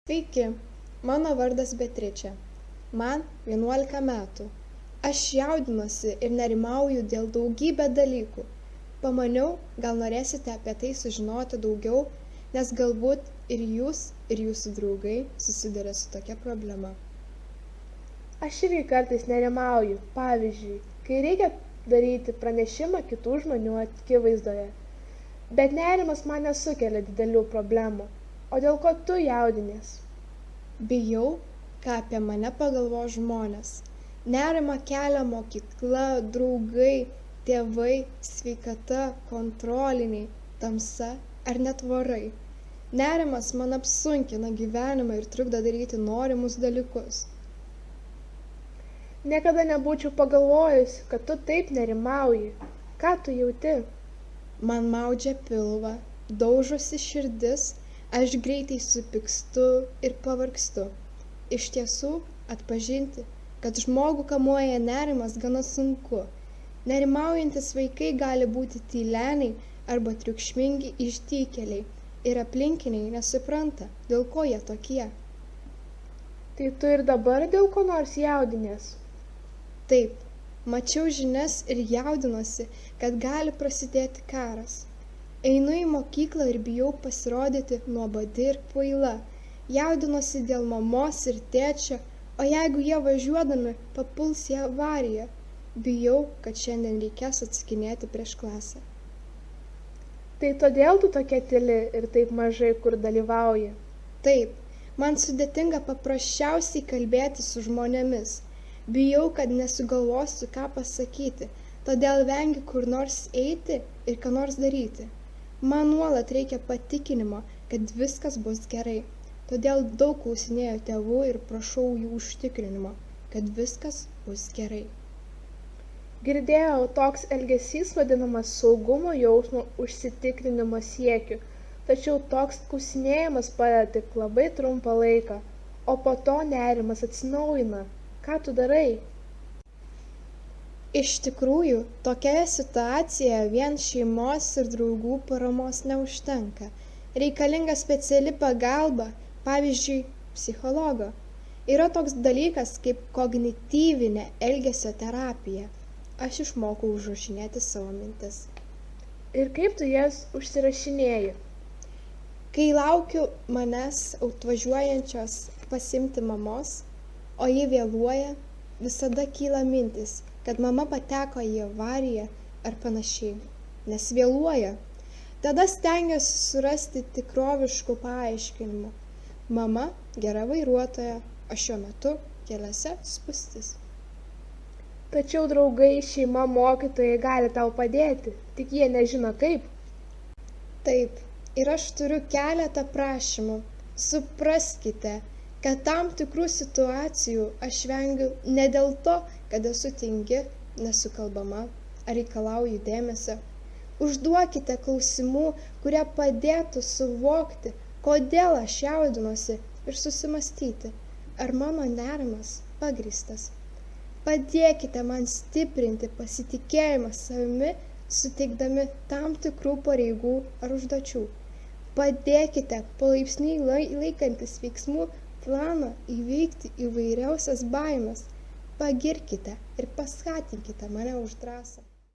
Sveiki, mano vardas Beatričė. Man 11 metų. Aš jaudinuosi ir nerimauju dėl daugybę dalykų. Pamaniau, gal norėsite apie tai sužinoti daugiau, nes galbūt ir jūs, ir jūsų draugai susiduria su tokia problema. Aš irgi kartais nerimauju, pavyzdžiui, kai reikia daryti pranešimą kitų žmonių akivaizdoje. Bet nerimas man nesukelia didelių problemų. O dėl ko tu jaudinies? Bijau, ką apie mane pagalvos žmonės. Nerimą kelia mokykla, draugai, tėvai, sveikata, kontroliniai, tamsa ar net vorai. Nerimas man apsunkina gyvenimą ir trukdo daryti norimus dalykus. Niekada nebūčiau pagalvojus, kad tu taip nerimauji. Ką tu jauti? Man maudžia pilvą, daužosi širdis, aš greitai supykstu ir pavargstu. Iš tiesų, atpažinti, kad žmogų kamuoja nerimas gana sunku. Nerimaujantis vaikai gali būti tyleniai arba triukšmingi išdykėliai ir aplinkiniai nesupranta, dėl ko jie tokie. Tai tu ir dabar dėl ko nors jaudinies? Taip, mačiau žinias ir jaudinuosi, kad gali prasidėti karas. Einu į mokyklą ir bijau pasirodyti nuobodi ir kvaila. Jaudinuosi dėl mamos ir tėčio, o jeigu jie važiuodami papuls į avariją, bijau, kad šiandien reikės atsakinėti prieš klasę. Tai todėl tu tokia tyli ir taip mažai kur dalyvauji? Taip, man sudėtinga paprasčiausiai kalbėti su žmonėmis. Bijau, kad nesugalvosiu, ką pasakyti, todėl vengiu kur nors eiti ir ką nors daryti. Man nuolat reikia patikinimo, kad viskas bus gerai. Todėl daug klausinėju tėvų ir prašau jų užtikrinimo, kad viskas bus gerai. Girdėjau, toks elgesys vadinamas saugumo jausmo užsitikrinimo siekiu, tačiau toks klausinėjimas padeda tik labai trumpą laiką, o po to nerimas atsinaujina. Ką tu darai? Iš tikrųjų, tokioje situacijoje vien šeimos ir draugų paramos neužtenka. Reikalinga speciali pagalba, pavyzdžiui, psichologo. Yra toks dalykas kaip kognityvinė elgesio terapija. Aš išmokau užrašinėti savo mintis. Ir kaip tu jas užsirašinėji? Kai laukiu manęs atvažiuojančios pasiimti mamos, o ji vėluoja, visada kyla mintis, kad mama pateko į avariją ar panašiai, nes vėluoja. Tada stengiuosi surasti tikroviškų paaiškinimų. Mama gera vairuotoja, o šiuo metu keliuose spūstis. Tačiau draugai, šeima, mokytojai gali tau padėti, tik jie nežino kaip. Taip, ir aš turiu keletą prašymų. Supraskite, kad tam tikrų situacijų aš vengiu ne dėl to, kad esu tingi, nesukalbama ar reikalauju dėmesio. Užduokite klausimų, kurie padėtų suvokti, kodėl aš jaudinuosi ir susimastyti, ar mano nerimas pagrįstas. Padėkite man stiprinti pasitikėjimą savimi, suteikdami tam tikrų pareigų ar užduočių. Padėkite palaipsniui laikantis veiksmų planą įveikti įvairiausias baimes. Pagirkite ir paskatinkite mane už drąsą.